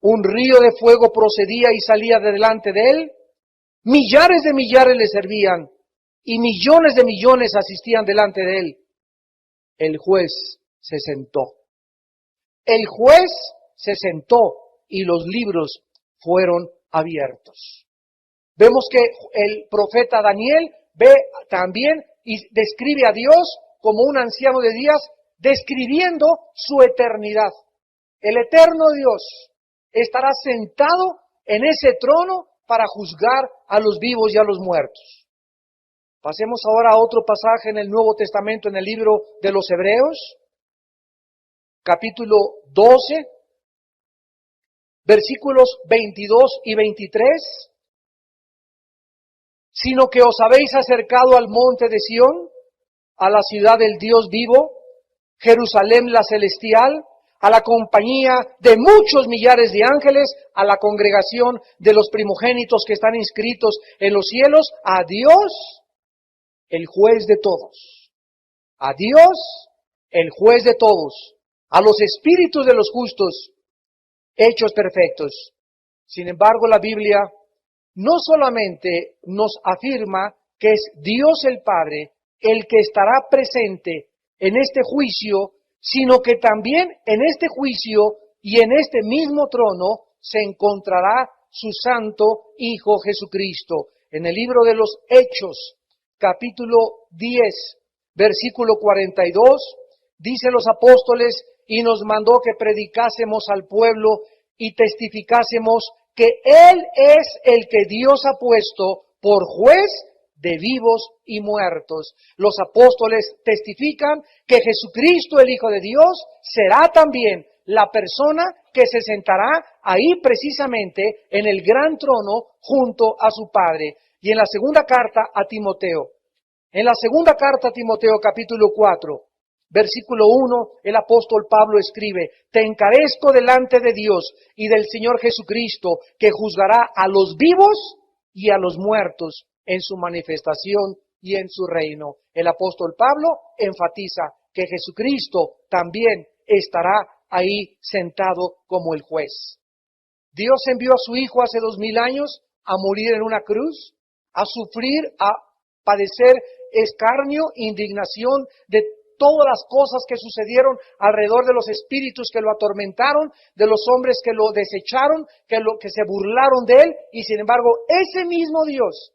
Un río de fuego procedía y salía de delante de él. Millares de millares le servían y millones de millones asistían delante de él. El juez se sentó. El juez se sentó y los libros fueron abiertos. Vemos que el profeta Daniel ve también y describe a Dios como un anciano de días, describiendo su eternidad. El eterno Dios estará sentado en ese trono para juzgar a los vivos y a los muertos. Pasemos ahora a otro pasaje en el Nuevo Testamento, en el libro de los Hebreos, capítulo 12, versículos 22 y 23. Sino que os habéis acercado al monte de Sión, a la ciudad del Dios vivo, Jerusalén la celestial, a la compañía de muchos millares de ángeles, a la congregación de los primogénitos que están inscritos en los cielos, a Dios, el juez de todos. A Dios, el juez de todos. A los espíritus de los justos, hechos perfectos. Sin embargo, la Biblia no solamente nos afirma que es Dios el Padre el que estará presente en este juicio, sino que también en este juicio y en este mismo trono se encontrará su santo Hijo Jesucristo. En el libro de los Hechos, capítulo 10, versículo 42, dice los apóstoles, y nos mandó que predicásemos al pueblo y testificásemos que Él es el que Dios ha puesto por juez de vivos y muertos. Los apóstoles testifican que Jesucristo, el Hijo de Dios, será también la persona que se sentará ahí precisamente en el gran trono junto a su Padre. Y en la segunda carta a Timoteo, capítulo 4, versículo 1, el apóstol Pablo escribe, te encarezco delante de Dios y del Señor Jesucristo, que juzgará a los vivos y a los muertos en su manifestación y en su reino. El apóstol Pablo enfatiza que Jesucristo también estará ahí sentado como el juez. Dios envió a su Hijo hace 2000 años a morir en una cruz, a sufrir, a padecer escarnio, indignación de todas las cosas que sucedieron alrededor de los espíritus que lo atormentaron, de los hombres que lo desecharon, que se burlaron de él, y sin embargo, ese mismo Dios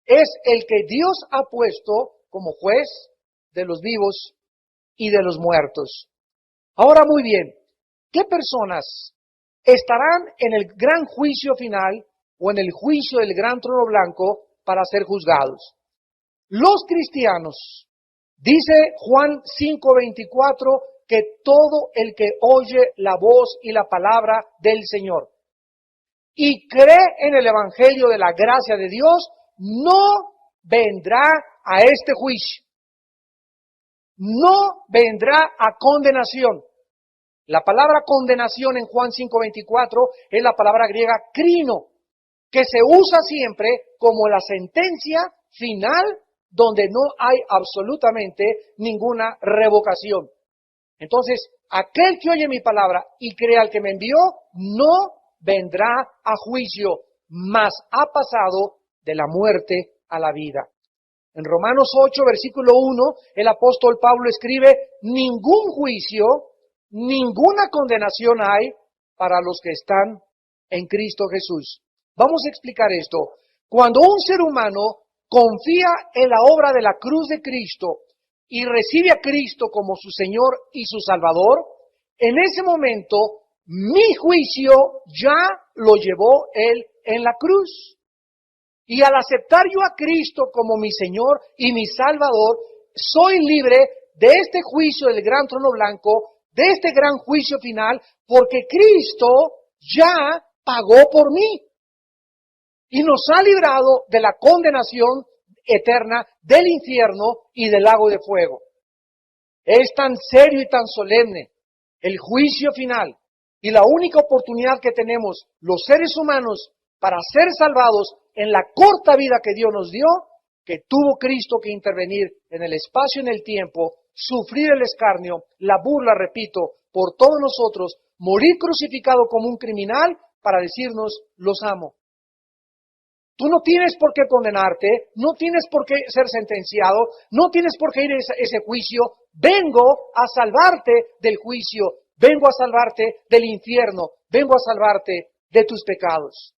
es el que Dios ha puesto como juez de los vivos y de los muertos. Ahora muy bien, ¿qué personas estarán en el gran juicio final o en el juicio del gran trono blanco para ser juzgados? Los cristianos. Dice Juan 5:24 que todo el que oye la voz y la palabra del Señor y cree en el Evangelio de la gracia de Dios, no vendrá a este juicio. No vendrá a condenación. La palabra condenación en Juan 5:24 es la palabra griega krino, que se usa siempre como la sentencia final donde no hay absolutamente ninguna revocación. Entonces, aquel que oye mi palabra y cree al que me envió, no vendrá a juicio, mas ha pasado de la muerte a la vida. En Romanos 8, versículo 1, el apóstol Pablo escribe, ningún juicio, ninguna condenación hay para los que están en Cristo Jesús. Vamos a explicar esto. Cuando un ser humano confía en la obra de la cruz de Cristo y recibe a Cristo como su Señor y su Salvador, en ese momento mi juicio ya lo llevó Él en la cruz. Y al aceptar yo a Cristo como mi Señor y mi Salvador, soy libre de este juicio del gran trono blanco, de este gran juicio final, porque Cristo ya pagó por mí. Y nos ha librado de la condenación eterna del infierno y del lago de fuego. Es tan serio y tan solemne el juicio final y la única oportunidad que tenemos los seres humanos para ser salvados en la corta vida que Dios nos dio, que tuvo Cristo que intervenir en el espacio y en el tiempo, sufrir el escarnio, la burla, repito, por todos nosotros, morir crucificado como un criminal para decirnos, los amo. Tú no tienes por qué condenarte, no tienes por qué ser sentenciado, no tienes por qué ir a ese juicio. Vengo a salvarte del juicio, vengo a salvarte del infierno, vengo a salvarte de tus pecados.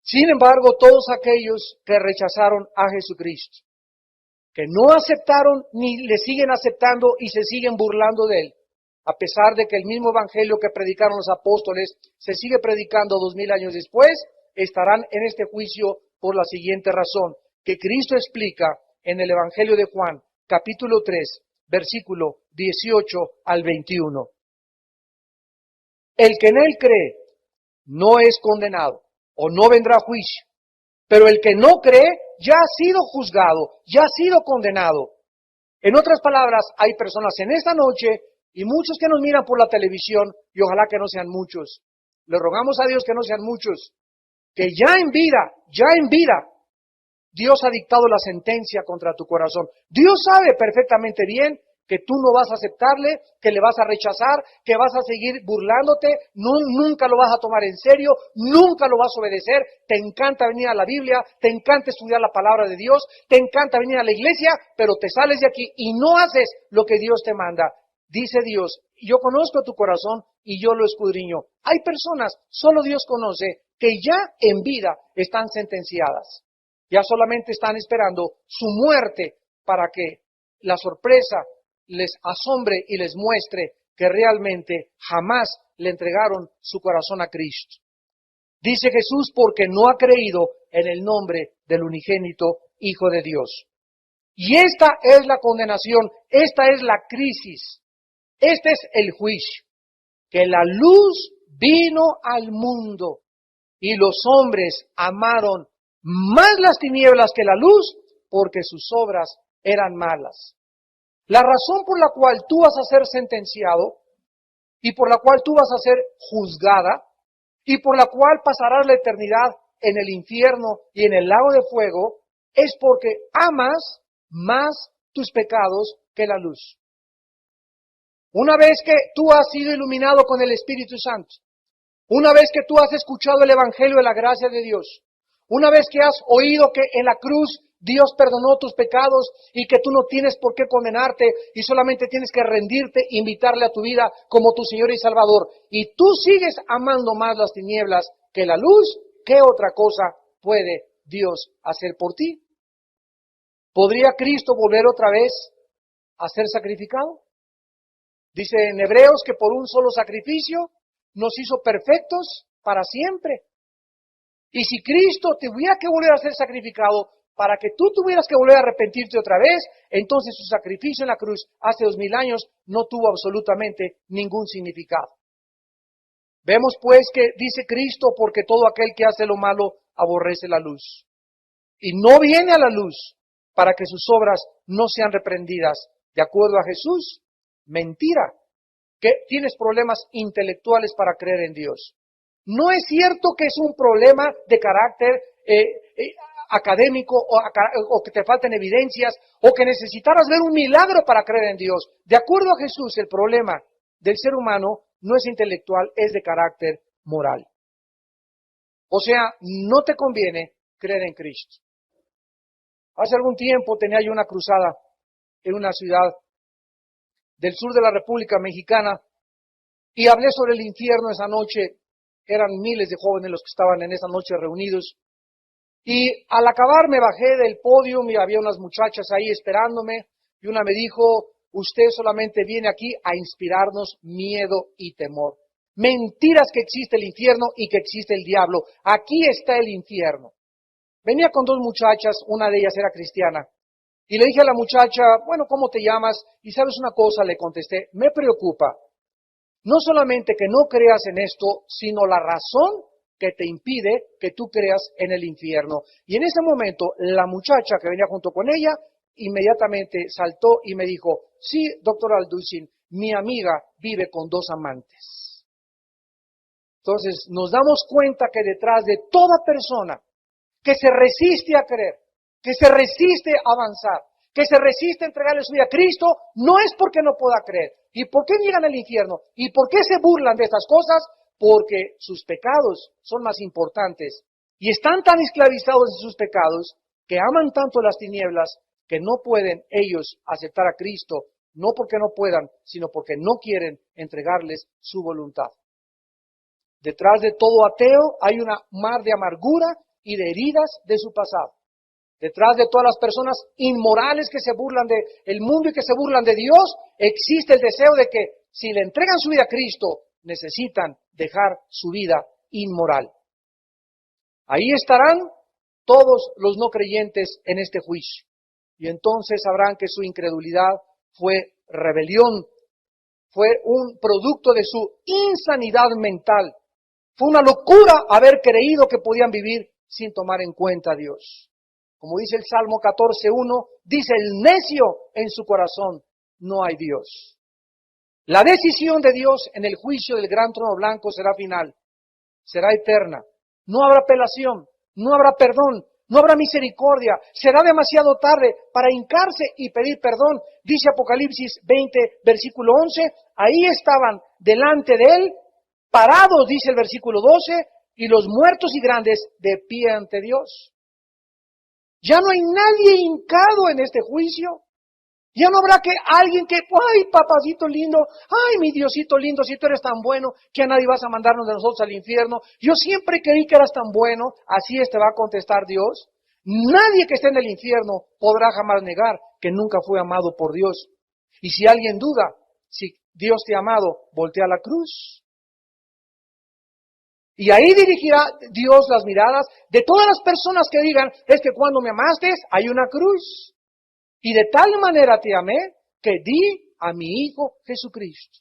Sin embargo, todos aquellos que rechazaron a Jesucristo, que no aceptaron ni le siguen aceptando y se siguen burlando de Él, a pesar de que el mismo evangelio que predicaron los apóstoles se sigue predicando 2000 años después, estarán en este juicio por la siguiente razón, que Cristo explica en el Evangelio de Juan, capítulo 3, versículo 18 al 21. El que en Él cree no es condenado, o no vendrá a juicio, pero el que no cree ya ha sido juzgado, ya ha sido condenado. En otras palabras, hay personas en esta noche y muchos que nos miran por la televisión, y ojalá que no sean muchos. Le rogamos a Dios que no sean muchos, que ya en vida, Dios ha dictado la sentencia contra tu corazón. Dios sabe perfectamente bien que tú no vas a aceptarle, que le vas a rechazar, que vas a seguir burlándote, nunca lo vas a tomar en serio, nunca lo vas a obedecer. Te encanta venir a la Biblia, te encanta estudiar la palabra de Dios, te encanta venir a la iglesia, pero te sales de aquí y no haces lo que Dios te manda. Dice Dios, yo conozco tu corazón y yo lo escudriño. Hay personas, solo Dios conoce, que ya en vida están sentenciadas. Ya solamente están esperando su muerte para que la sorpresa les asombre y les muestre que realmente jamás le entregaron su corazón a Cristo. Dice Jesús, porque no ha creído en el nombre del unigénito Hijo de Dios. Y esta es la condenación, esta es la crisis, este es el juicio, que la luz vino al mundo y los hombres amaron más las tinieblas que la luz porque sus obras eran malas. La razón por la cual tú vas a ser sentenciado y por la cual tú vas a ser juzgada y por la cual pasarás la eternidad en el infierno y en el lago de fuego es porque amas más tus pecados que la luz. Una vez que tú has sido iluminado con el Espíritu Santo, una vez que tú has escuchado el Evangelio de la gracia de Dios, una vez que has oído que en la cruz Dios perdonó tus pecados y que tú no tienes por qué condenarte y solamente tienes que rendirte, invitarle a tu vida como tu Señor y Salvador, y tú sigues amando más las tinieblas que la luz, ¿qué otra cosa puede Dios hacer por ti? ¿Podría Cristo volver otra vez a ser sacrificado? Dice en Hebreos que por un solo sacrificio nos hizo perfectos para siempre. Y si Cristo tuviera que volver a ser sacrificado para que tú tuvieras que volver a arrepentirte otra vez, entonces su sacrificio en la cruz hace 2000 años no tuvo absolutamente ningún significado. Vemos pues que dice Cristo, porque todo aquel que hace lo malo aborrece la luz. Y no viene a la luz para que sus obras no sean reprendidas. De acuerdo a Jesús, mentira, que tienes problemas intelectuales para creer en Dios. No es cierto que es un problema de carácter académico o que te falten evidencias o que necesitaras ver un milagro para creer en Dios. De acuerdo a Jesús, el problema del ser humano no es intelectual, es de carácter moral. O sea, no te conviene creer en Cristo. Hace algún tiempo tenía yo una cruzada en una ciudad del sur de la República Mexicana y hablé sobre el infierno esa noche. Eran miles de jóvenes los que estaban en esa noche reunidos. Y al acabar me bajé del podio y había unas muchachas ahí esperándome y una me dijo, usted solamente viene aquí a inspirarnos miedo y temor. Mentiras que existe el infierno y que existe el diablo. Aquí está el infierno. Venía con dos muchachas, una de ellas era cristiana. Y le dije a la muchacha, bueno, ¿cómo te llamas? Y sabes una cosa, le contesté, me preocupa. No solamente que no creas en esto, sino la razón que te impide que tú creas en el infierno. Y en ese momento, la muchacha que venía junto con ella, inmediatamente saltó y me dijo, sí, doctor Alducin, mi amiga vive con 2 amantes. Entonces, nos damos cuenta que detrás de toda persona que se resiste a creer, que se resiste a avanzar, que se resiste a entregarle su vida a Cristo, no es porque no pueda creer. ¿Y por qué llegan al infierno? ¿Y por qué se burlan de estas cosas? Porque sus pecados son más importantes. Y están tan esclavizados en sus pecados que aman tanto las tinieblas que no pueden ellos aceptar a Cristo, no porque no puedan, sino porque no quieren entregarles su voluntad. Detrás de todo ateo hay una mar de amargura y de heridas de su pasado. Detrás de todas las personas inmorales que se burlan del mundo y que se burlan de Dios, existe el deseo de que si le entregan su vida a Cristo, necesitan dejar su vida inmoral. Ahí estarán todos los no creyentes en este juicio. Y entonces sabrán que su incredulidad fue rebelión, fue un producto de su insanidad mental. Fue una locura haber creído que podían vivir sin tomar en cuenta a Dios. Como dice el Salmo 14:1, dice el necio en su corazón, no hay Dios. La decisión de Dios en el juicio del gran trono blanco será final, será eterna. No habrá apelación, no habrá perdón, no habrá misericordia. Será demasiado tarde para hincarse y pedir perdón. Dice Apocalipsis 20, versículo 11, ahí estaban delante de él, parados, dice el versículo 12, y los muertos y grandes de pie ante Dios. Ya no hay nadie hincado en este juicio. Ya no habrá que alguien que, ay, papacito lindo, ay, mi Diosito lindo, si tú eres tan bueno, que a nadie vas a mandarnos de nosotros al infierno. Yo siempre creí que eras tan bueno, así te va a contestar Dios. Nadie que esté en el infierno podrá jamás negar que nunca fue amado por Dios. Y si alguien duda, si Dios te ha amado, voltea a la cruz. Y ahí dirigirá Dios las miradas de todas las personas que digan, es que cuando me amaste, hay una cruz. Y de tal manera te amé que di a mi Hijo Jesucristo.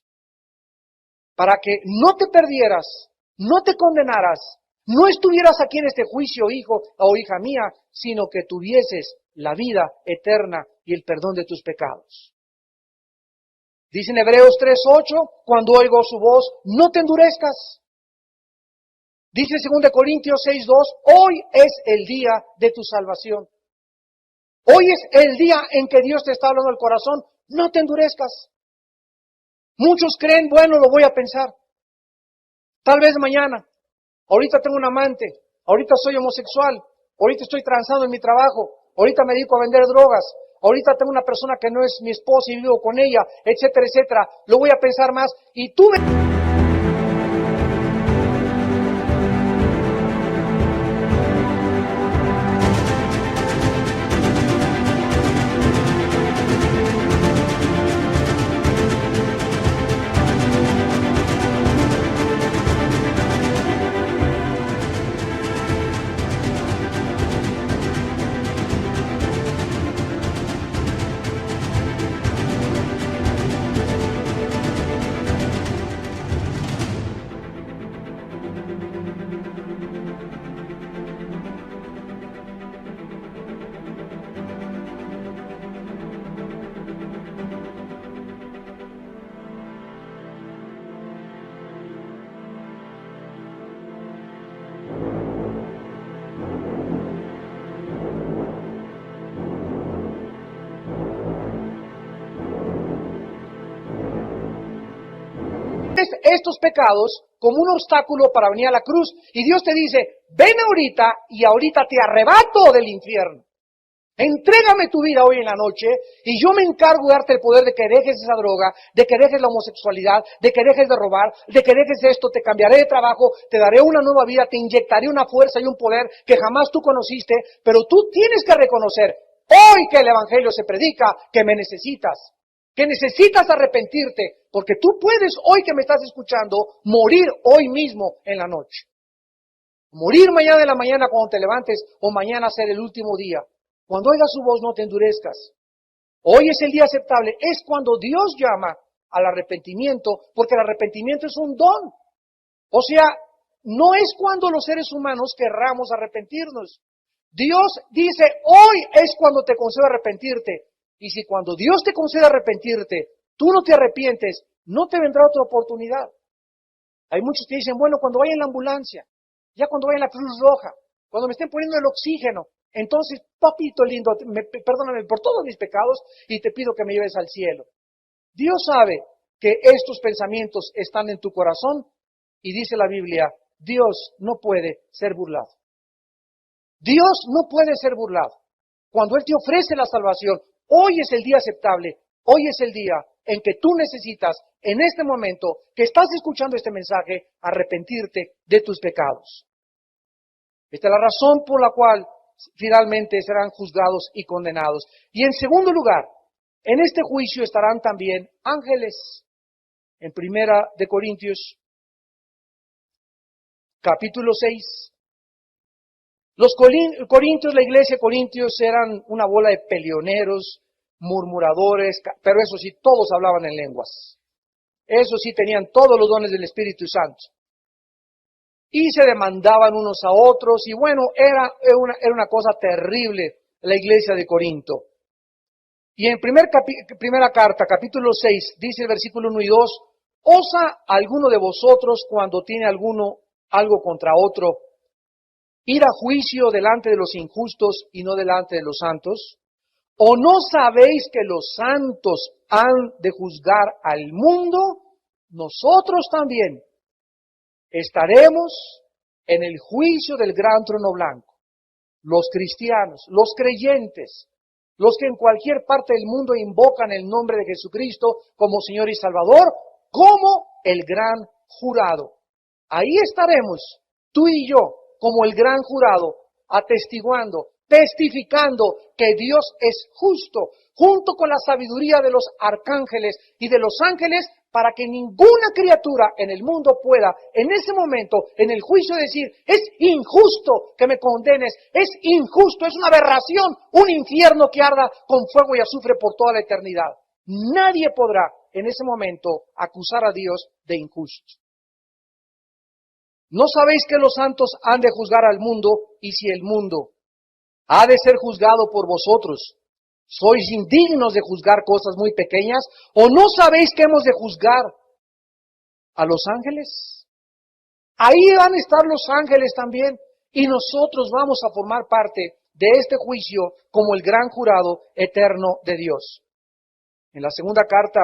Para que no te perdieras, no te condenaras, no estuvieras aquí en este juicio, hijo o hija mía, sino que tuvieses la vida eterna y el perdón de tus pecados. Dice en Hebreos 3:8, cuando oigo su voz, no te endurezcas. Dice en 2 Corintios 6:2, hoy es el día de tu salvación. Hoy es el día en que Dios te está hablando al corazón, no te endurezcas. Muchos creen, bueno, lo voy a pensar. Tal vez mañana. Ahorita tengo un amante. Ahorita soy homosexual. Ahorita estoy transando en mi trabajo. Ahorita me dedico a vender drogas. Ahorita tengo una persona que no es mi esposa y vivo con ella, etcétera, etcétera. Lo voy a pensar más. Y tú estos pecados como un obstáculo para venir a la cruz. Y Dios te dice, ven ahorita y ahorita te arrebato del infierno. Entrégame tu vida hoy en la noche y yo me encargo de darte el poder de que dejes esa droga, de que dejes la homosexualidad, de que dejes de robar, de que dejes esto, te cambiaré de trabajo, te daré una nueva vida, te inyectaré una fuerza y un poder que jamás tú conociste, pero tú tienes que reconocer hoy que el Evangelio se predica, que me necesitas. Que necesitas arrepentirte, porque tú puedes, hoy que me estás escuchando, morir hoy mismo en la noche. Morir mañana en la mañana cuando te levantes, o mañana ser el último día. Cuando oigas su voz, no te endurezcas. Hoy es el día aceptable, es cuando Dios llama al arrepentimiento, porque el arrepentimiento es un don. O sea, no es cuando los seres humanos querramos arrepentirnos. Dios dice, hoy es cuando te concedo arrepentirte. Y si cuando Dios te concede arrepentirte, tú no te arrepientes, no te vendrá otra oportunidad. Hay muchos que dicen, bueno, cuando vaya en la ambulancia, ya cuando vaya en la Cruz Roja, cuando me estén poniendo el oxígeno, entonces, papito lindo, perdóname por todos mis pecados y te pido que me lleves al cielo. Dios sabe que estos pensamientos están en tu corazón y dice la Biblia, Dios no puede ser burlado. Dios no puede ser burlado. Cuando Él te ofrece la salvación, hoy es el día aceptable, hoy es el día en que tú necesitas, en este momento que estás escuchando este mensaje, arrepentirte de tus pecados. Esta es la razón por la cual finalmente serán juzgados y condenados. Y en segundo lugar, en este juicio estarán también ángeles. En Primera de Corintios, capítulo 6. Los corintios, la iglesia de Corintios eran una bola de peleoneros, murmuradores, pero eso sí, todos hablaban en lenguas. Eso sí, tenían todos los dones del Espíritu Santo. Y se demandaban unos a otros, y bueno, era una cosa terrible la iglesia de Corinto. Y en primera carta, capítulo 6, dice el versículo 1 y 2, ¿osa alguno de vosotros cuando tiene alguno algo contra otro, ir a juicio delante de los injustos y no delante de los santos? ¿O no sabéis que los santos han de juzgar al mundo? Nosotros también estaremos en el juicio del gran trono blanco. Los cristianos, los creyentes, los que en cualquier parte del mundo invocan el nombre de Jesucristo como Señor y Salvador, como el gran jurado. Ahí estaremos, tú y yo, como el gran jurado, atestiguando, testificando que Dios es justo, junto con la sabiduría de los arcángeles y de los ángeles, para que ninguna criatura en el mundo pueda, en ese momento, en el juicio, decir, es injusto que me condenes, es injusto, es una aberración, un infierno que arda con fuego y azufre por toda la eternidad. Nadie podrá, en ese momento, acusar a Dios de injusto. ¿No sabéis que los santos han de juzgar al mundo? Y si el mundo ha de ser juzgado por vosotros, ¿sois indignos de juzgar cosas muy pequeñas? ¿O no sabéis que hemos de juzgar a los ángeles? Ahí van a estar los ángeles también, y nosotros vamos a formar parte de este juicio como el gran jurado eterno de Dios. En la segunda carta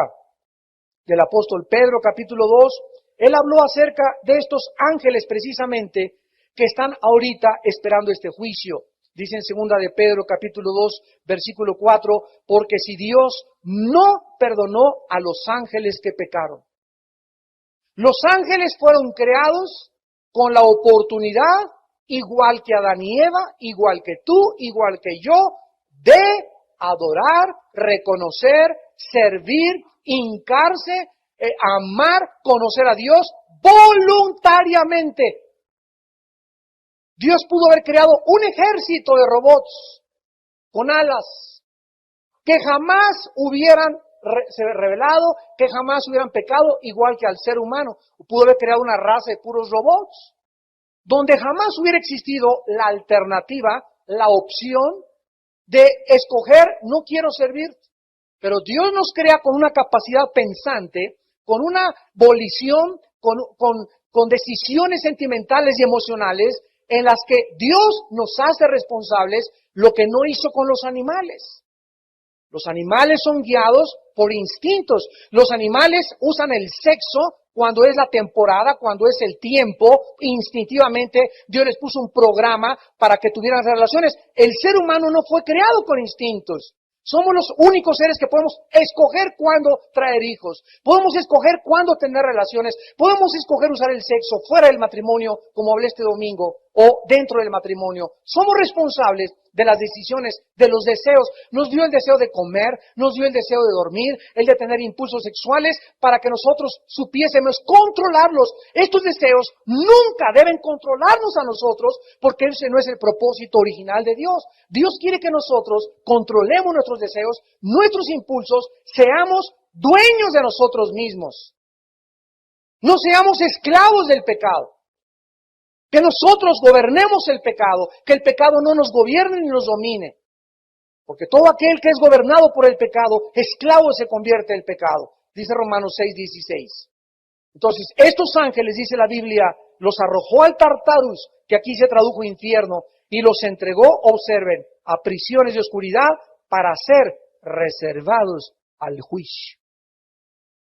del apóstol Pedro, capítulo 2, él habló acerca de estos ángeles precisamente que están ahorita esperando este juicio. Dice en segunda de Pedro, capítulo 2, versículo 4, porque si Dios no perdonó a los ángeles que pecaron. Los ángeles fueron creados con la oportunidad, igual que Adán y Eva, igual que tú, igual que yo, de adorar, reconocer, servir, hincarse, amar, conocer a Dios voluntariamente. Dios pudo haber creado un ejército de robots con alas que jamás hubieran revelado, que jamás hubieran pecado, igual que al ser humano. Pudo haber creado una raza de puros robots, donde jamás hubiera existido la alternativa, la opción de escoger, no quiero servirte. Pero Dios nos crea con una capacidad pensante, con una volición, con decisiones sentimentales y emocionales, en las que Dios nos hace responsables, lo que no hizo con los animales. Los animales son guiados por instintos. Los animales usan el sexo cuando es la temporada, cuando es el tiempo. Instintivamente Dios les puso un programa para que tuvieran relaciones. El ser humano no fue creado con instintos. Somos los únicos seres que podemos escoger cuándo traer hijos. Podemos escoger cuándo tener relaciones. Podemos escoger usar el sexo fuera del matrimonio, como hablé este domingo, o dentro del matrimonio. Somos responsables de las decisiones, de los deseos. Nos dio el deseo de comer, nos dio el deseo de dormir, el de tener impulsos sexuales, para que nosotros supiésemos controlarlos. Estos deseos nunca deben controlarnos a nosotros, porque ese no es el propósito original de Dios. Dios quiere que nosotros controlemos nuestros deseos, nuestros impulsos, seamos dueños de nosotros mismos. No seamos esclavos del pecado. Que nosotros gobernemos el pecado, que el pecado no nos gobierne ni nos domine. Porque todo aquel que es gobernado por el pecado, esclavo se convierte en el pecado. Dice Romanos 6:16. Entonces, estos ángeles, dice la Biblia, los arrojó al Tartarus, que aquí se tradujo infierno, y los entregó, observen, a prisiones de oscuridad para ser reservados al juicio.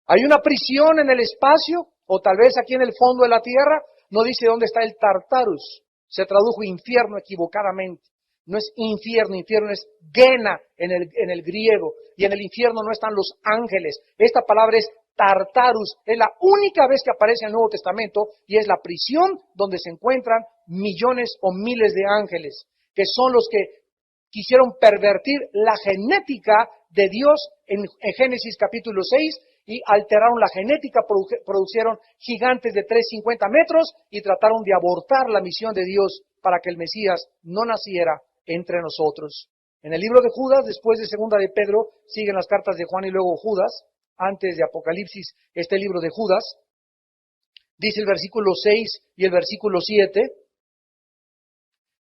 Hay una prisión en el espacio, o tal vez aquí en el fondo de la tierra, no dice dónde está el Tartarus, se tradujo infierno equivocadamente. No es infierno, infierno es Gena en el griego, y en el infierno no están los ángeles. Esta palabra es Tartarus, es la única vez que aparece en el Nuevo Testamento, y es la prisión donde se encuentran millones o miles de ángeles, que son los que quisieron pervertir la genética de Dios en Génesis capítulo 6, y alteraron la genética, produjeron gigantes de 350 metros y trataron de abortar la misión de Dios para que el Mesías no naciera entre nosotros. En el libro de Judas, después de segunda de Pedro, siguen las cartas de Juan y luego Judas. Antes de Apocalipsis, este libro de Judas, dice el versículo 6 y el versículo 7,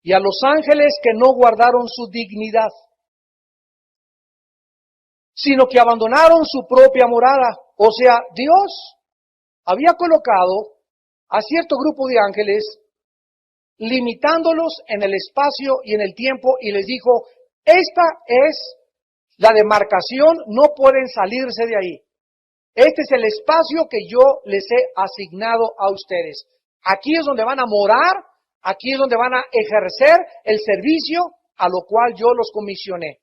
y a los ángeles que no guardaron su dignidad, sino que abandonaron su propia morada. O sea, Dios había colocado a cierto grupo de ángeles, limitándolos en el espacio y en el tiempo, y les dijo, esta es la demarcación, no pueden salirse de ahí. Este es el espacio que yo les he asignado a ustedes. Aquí es donde van a morar, aquí es donde van a ejercer el servicio a lo cual yo los comisioné.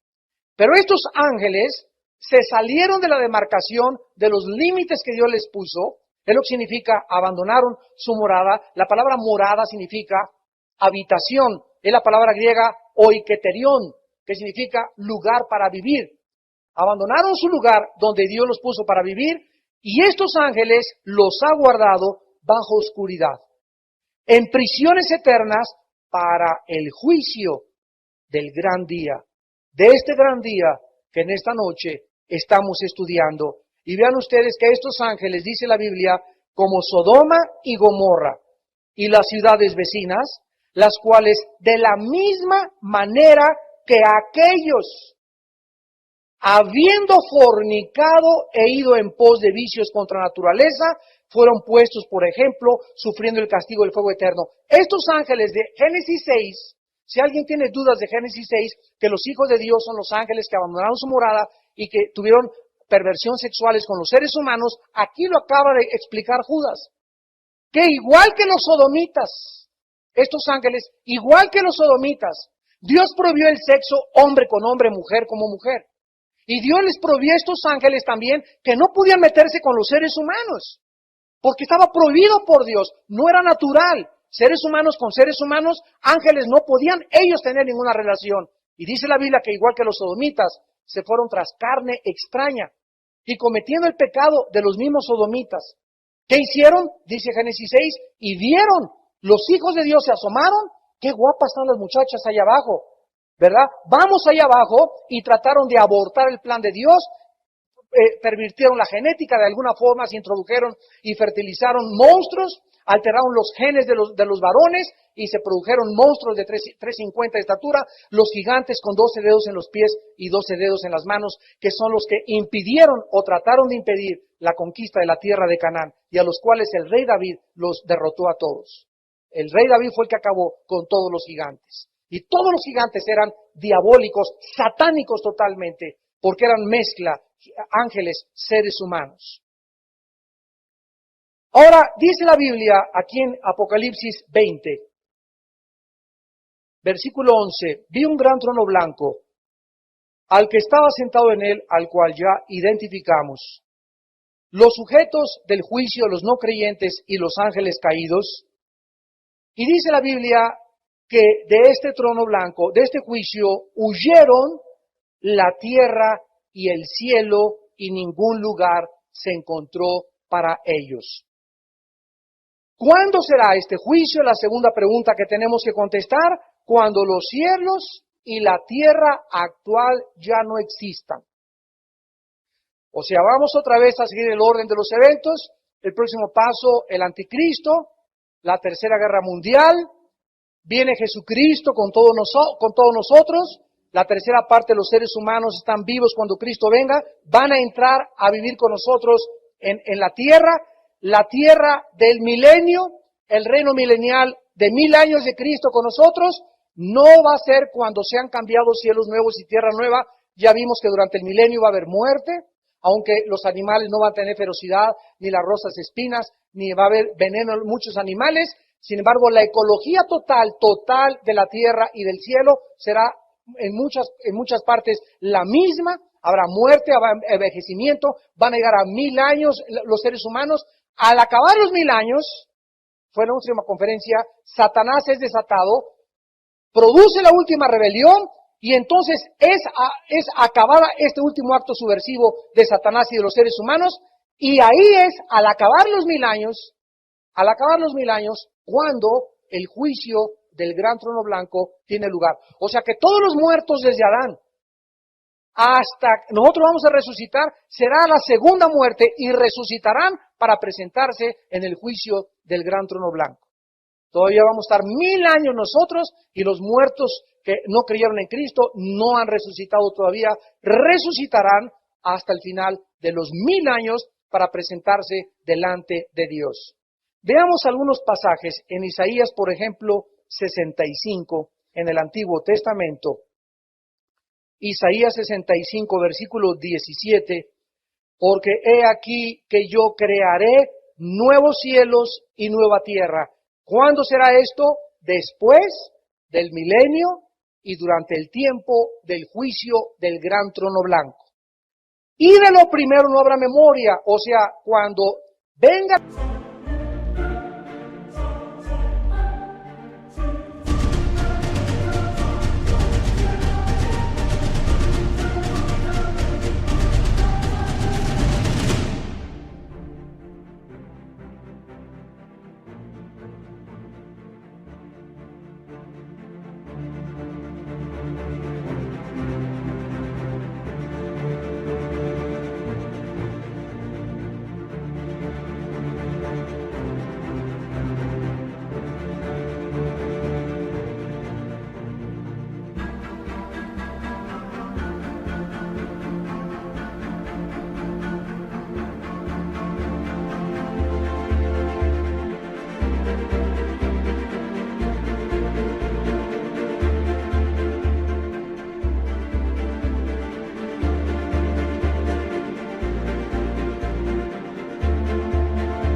Pero estos ángeles se salieron de la demarcación, de los límites que Dios les puso. Es lo que significa, abandonaron su morada. La palabra morada significa habitación. Es la palabra griega oiketerión, que significa lugar para vivir. Abandonaron su lugar donde Dios los puso para vivir, y estos ángeles los ha guardado bajo oscuridad, en prisiones eternas para el juicio del gran día. De este gran día que en esta noche estamos estudiando. Y vean ustedes que estos ángeles, dice la Biblia, como Sodoma y Gomorra y las ciudades vecinas, las cuales de la misma manera que aquellos, habiendo fornicado e ido en pos de vicios contra naturaleza, fueron puestos, por ejemplo, sufriendo el castigo del fuego eterno. Estos ángeles de Génesis 6, si alguien tiene dudas de Génesis 6, que los hijos de Dios son los ángeles que abandonaron su morada y que tuvieron perversión sexuales con los seres humanos, aquí lo acaba de explicar Judas. Que igual que los sodomitas, estos ángeles, igual que los sodomitas, Dios prohibió el sexo hombre con hombre, mujer como mujer. Y Dios les prohibió a estos ángeles también que no podían meterse con los seres humanos, porque estaba prohibido por Dios, no era natural. Seres humanos con seres humanos, ángeles no podían ellos tener ninguna relación. Y dice la Biblia que igual que los sodomitas, se fueron tras carne extraña y cometiendo el pecado de los mismos sodomitas. ¿Qué hicieron? Dice Génesis 6, y vieron, los hijos de Dios se asomaron, qué guapas están las muchachas allá abajo, ¿verdad? Vamos allá abajo, y trataron de abortar el plan de Dios, pervirtieron la genética de alguna forma, se introdujeron y fertilizaron monstruos, alteraron los genes de los varones y se produjeron monstruos de 350 de estatura, los gigantes con 12 dedos en los pies y 12 dedos en las manos, que son los que impidieron o trataron de impedir la conquista de la tierra de Canaán, y a los cuales el rey David los derrotó a todos. El rey David fue el que acabó con todos los gigantes. Y todos los gigantes eran diabólicos, satánicos totalmente, porque eran mezcla, ángeles, seres humanos. Ahora, dice la Biblia aquí en Apocalipsis 20, versículo 11, vi un gran trono blanco, al que estaba sentado en él, al cual ya identificamos. Los sujetos del juicio, los no creyentes y los ángeles caídos. Y dice la Biblia que de este trono blanco, de este juicio, huyeron la tierra y el cielo, y ningún lugar se encontró para ellos. ¿Cuándo será este juicio? La segunda pregunta que tenemos que contestar, cuando los cielos y la tierra actual ya no existan. O sea, vamos otra vez a seguir el orden de los eventos. El próximo paso, el anticristo, la tercera guerra mundial, viene Jesucristo con todos nosotros, la tercera parte de los seres humanos están vivos cuando Cristo venga, van a entrar a vivir con nosotros en la tierra del milenio, el reino milenial de 1000 años de Cristo con nosotros, No va a ser cuando sean cambiados cielos nuevos y tierra nueva. Ya vimos que durante el milenio va a haber muerte, aunque los animales no van a tener ferocidad, ni las rosas espinas, ni va a haber veneno en muchos animales. Sin embargo, la ecología total de la tierra y del cielo será en muchas partes la misma. Habrá muerte, habrá envejecimiento, van a llegar a 1000 años los seres humanos. Al acabar los 1000 años, fue la última conferencia, Satanás es desatado, produce la última rebelión, y entonces es acabada este último acto subversivo de Satanás y de los seres humanos, y ahí es, al acabar los 1000 años, cuando el juicio del gran trono blanco tiene lugar. O sea que todos los muertos desde Adán hasta nosotros vamos a resucitar, será la segunda muerte y resucitarán para presentarse en el juicio del gran trono blanco. Todavía vamos a estar 1000 años nosotros, y los muertos que no creyeron en Cristo no han resucitado todavía, resucitarán hasta el final de los 1000 años para presentarse delante de Dios. Veamos algunos pasajes en Isaías, por ejemplo, 65, en el Antiguo Testamento. Isaías 65, versículo 17, porque he aquí que yo crearé nuevos cielos y nueva tierra. ¿Cuándo será esto? Después del milenio y durante el tiempo del juicio del gran trono blanco. Y de lo primero no habrá memoria, o sea, cuando venga...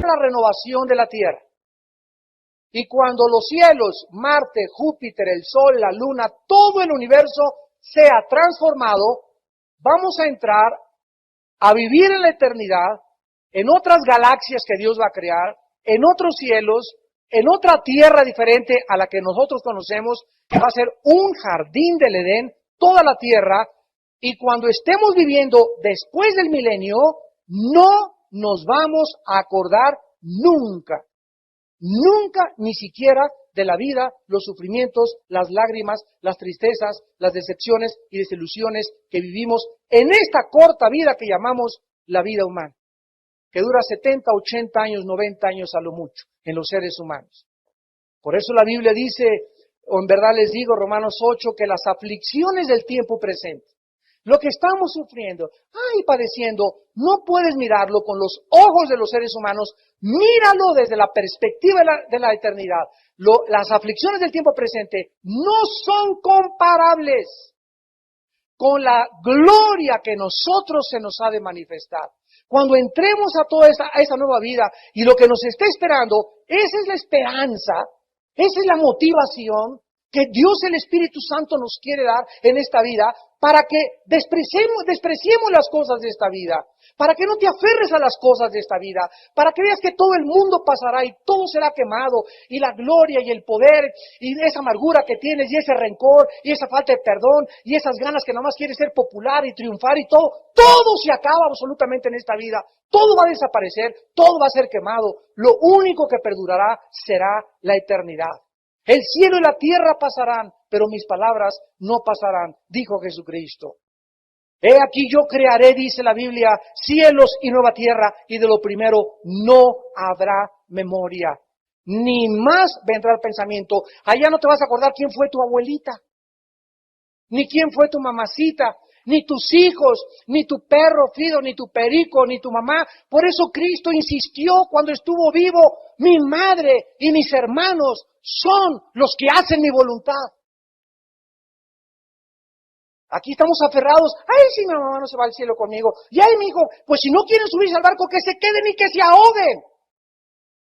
la renovación de la tierra. Y cuando los cielos, Marte, Júpiter, el Sol, la Luna, todo el universo sea transformado, vamos a entrar a vivir en la eternidad, en otras galaxias que Dios va a crear, en otros cielos, en otra tierra diferente a la que nosotros conocemos, que va a ser un jardín del Edén, toda la tierra, y cuando estemos viviendo después del milenio, no nos vamos a acordar nunca, ni siquiera de la vida, los sufrimientos, las lágrimas, las tristezas, las decepciones y desilusiones que vivimos en esta corta vida que llamamos la vida humana, que dura 70, 80 años, 90 años a lo mucho en los seres humanos. Por eso la Biblia dice, o en verdad les digo, Romanos 8, que las aflicciones del tiempo presente, lo que estamos sufriendo, padeciendo, no puedes mirarlo con los ojos de los seres humanos, míralo desde la perspectiva de la eternidad. Las aflicciones del tiempo presente no son comparables con la gloria que nosotros se nos ha de manifestar. Cuando entremos a toda esa nueva vida y lo que nos está esperando, esa es la esperanza, esa es la motivación que Dios el Espíritu Santo nos quiere dar en esta vida, para que despreciemos las cosas de esta vida, para que no te aferres a las cosas de esta vida, para que veas que todo el mundo pasará y todo será quemado, y la gloria y el poder, y esa amargura que tienes, y ese rencor, y esa falta de perdón, y esas ganas que nomás quieres ser popular y triunfar y todo se acaba absolutamente en esta vida, todo va a desaparecer, todo va a ser quemado, lo único que perdurará será la eternidad. El cielo y la tierra pasarán, pero mis palabras no pasarán, dijo Jesucristo. He aquí yo crearé, dice la Biblia, cielos y nueva tierra, y de lo primero no habrá memoria. Ni más vendrá el pensamiento. Allá no te vas a acordar quién fue tu abuelita, ni quién fue tu mamacita, ni tus hijos, ni tu perro Fido, ni tu perico, ni tu mamá. Por eso Cristo insistió cuando estuvo vivo, mi madre y mis hermanos son los que hacen mi voluntad. Aquí estamos aferrados. Ay, si mi mamá no se va al cielo conmigo. Y ay, mi hijo, pues si no quieren subirse al barco, que se queden y que se ahoguen.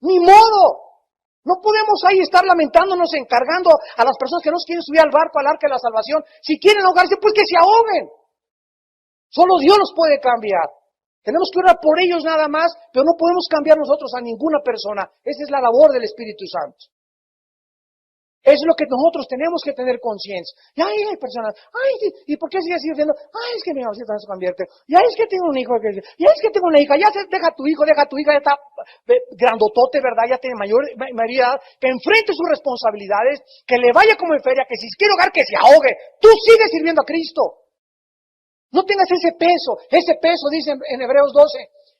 Ni modo. No podemos ahí estar lamentándonos, encargando a las personas que no se quieren subir al barco, al arca de la salvación. Si quieren ahogarse, pues que se ahoguen. Solo Dios los puede cambiar. Tenemos que orar por ellos nada más, pero no podemos cambiar nosotros a ninguna persona. Esa es la labor del Espíritu Santo. Es lo que nosotros tenemos que tener conciencia. Y ahí hay personas, ay, ¿y por qué sigue diciendo? Ay, es que mi mamacita no se convierte. Y ay, es que tengo un hijo. Y ay, es que tengo una hija. Ya deja tu hijo, deja tu hija. Ya está grandotote, ¿verdad? Ya tiene mayoría. Que enfrente sus responsabilidades. Que le vaya como en feria. Que si quiere ahogar, que se ahogue. Tú sigues sirviendo a Cristo. No tengas ese peso. Ese peso, dice en Hebreos 12.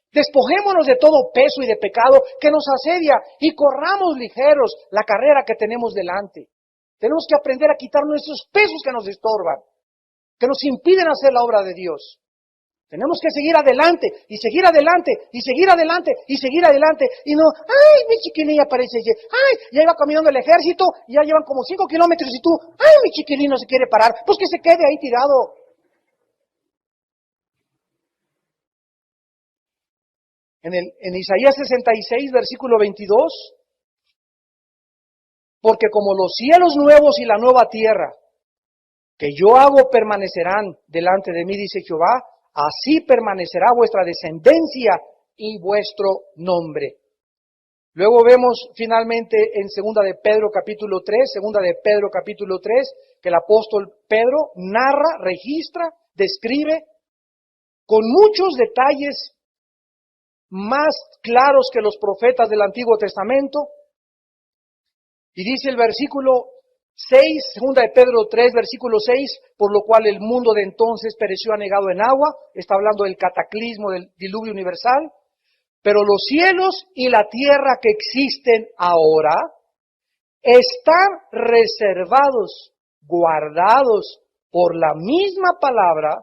Despojémonos de todo peso y de pecado que nos asedia y corramos ligeros la carrera que tenemos delante. Tenemos que aprender a quitar nuestros pesos que nos estorban, que nos impiden hacer la obra de Dios. Tenemos que seguir adelante, y seguir adelante, y seguir adelante, y seguir adelante. Y no, ay, mi chiquilín aparece, ay, ya iba caminando el ejército, y ya llevan como 5 kilómetros, y tú, ay, mi chiquilín no se quiere parar, pues que se quede ahí tirado. En Isaías 66, versículo 22, porque como los cielos nuevos y la nueva tierra que yo hago permanecerán delante de mí, dice Jehová, así permanecerá vuestra descendencia y vuestro nombre. Luego vemos finalmente en segunda de Pedro capítulo 3, que el apóstol Pedro narra, registra, describe con muchos detalles más claros que los profetas del Antiguo Testamento. Y dice el versículo 6, segunda de Pedro 3, versículo 6, por lo cual el mundo de entonces pereció anegado en agua. Está hablando del cataclismo, del diluvio universal. Pero los cielos y la tierra que existen ahora están reservados, guardados por la misma palabra,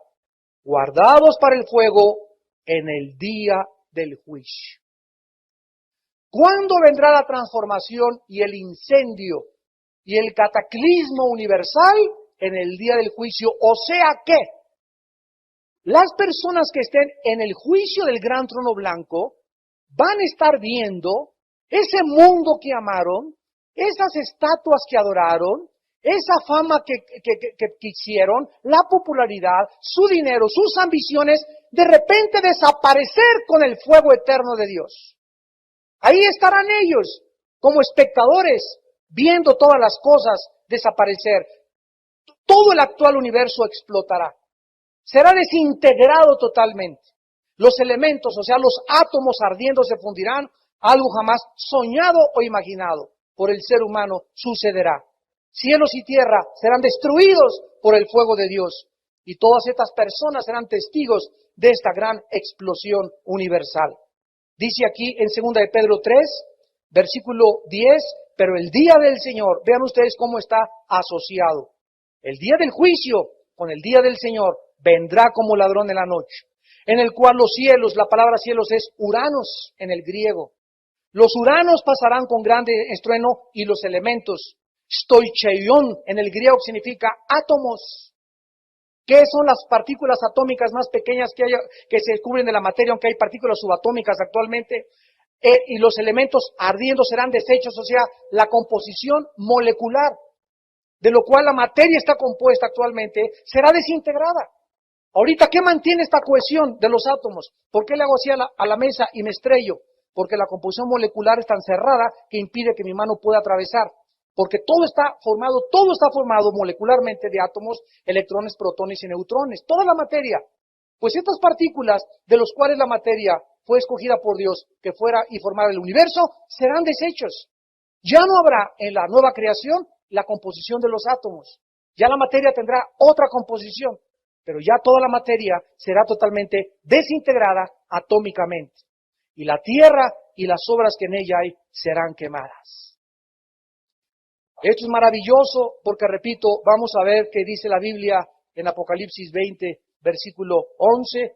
guardados para el fuego en el día del juicio. ¿Cuándo vendrá la transformación y el incendio y el cataclismo universal? En el día del juicio. O sea que las personas que estén en el juicio del gran trono blanco van a estar viendo ese mundo que amaron, esas estatuas que adoraron, esa fama que quisieron, la popularidad, su dinero, sus ambiciones, de repente desaparecer con el fuego eterno de Dios. Ahí estarán ellos, como espectadores, viendo todas las cosas desaparecer. Todo el actual universo explotará. Será desintegrado totalmente. Los elementos, o sea, los átomos ardiendo se fundirán, algo jamás soñado o imaginado por el ser humano sucederá. Cielos y tierra serán destruidos por el fuego de Dios. Y todas estas personas serán testigos de esta gran explosión universal. Dice aquí en 2 de Pedro 3, versículo 10, pero el día del Señor, vean ustedes cómo está asociado. El día del juicio con el día del Señor vendrá como ladrón en la noche, en el cual los cielos, la palabra cielos es uranos en el griego. Los uranos pasarán con grande estruendo y los elementos, stoicheion en el griego significa átomos. ¿Qué son las partículas atómicas más pequeñas que se descubren de la materia, aunque hay partículas subatómicas actualmente? Y los elementos ardiendo serán desechos, o sea, la composición molecular, de lo cual la materia está compuesta actualmente, será desintegrada. Ahorita, ¿qué mantiene esta cohesión de los átomos? ¿Por qué le hago así a la mesa y me estrello? Porque la composición molecular es tan cerrada que impide que mi mano pueda atravesar. Porque todo está formado molecularmente de átomos, electrones, protones y neutrones. Toda la materia. Pues estas partículas, de los cuales la materia fue escogida por Dios, que fuera y formara el universo, serán desechos. Ya no habrá en la nueva creación la composición de los átomos. Ya la materia tendrá otra composición. Pero ya toda la materia será totalmente desintegrada atómicamente. Y la tierra y las obras que en ella hay serán quemadas. Esto es maravilloso porque, repito, vamos a ver qué dice la Biblia en Apocalipsis 20, versículo 11.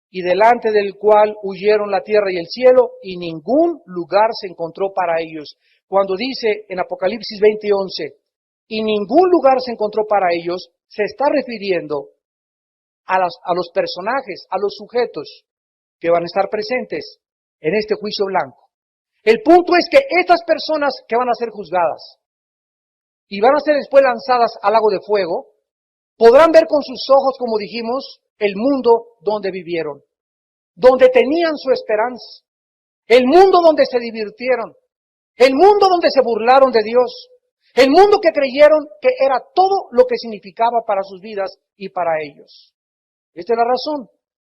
Y delante del cual huyeron la tierra y el cielo, y ningún lugar se encontró para ellos. Cuando dice en Apocalipsis 20, 11, y ningún lugar se encontró para ellos, se está refiriendo a los personajes, a los sujetos que van a estar presentes en este juicio blanco. El punto es que estas personas que van a ser juzgadas y van a ser después lanzadas al lago de fuego, podrán ver con sus ojos, como dijimos, el mundo donde vivieron, donde tenían su esperanza, el mundo donde se divirtieron, el mundo donde se burlaron de Dios, el mundo que creyeron que era todo lo que significaba para sus vidas y para ellos. Esta es la razón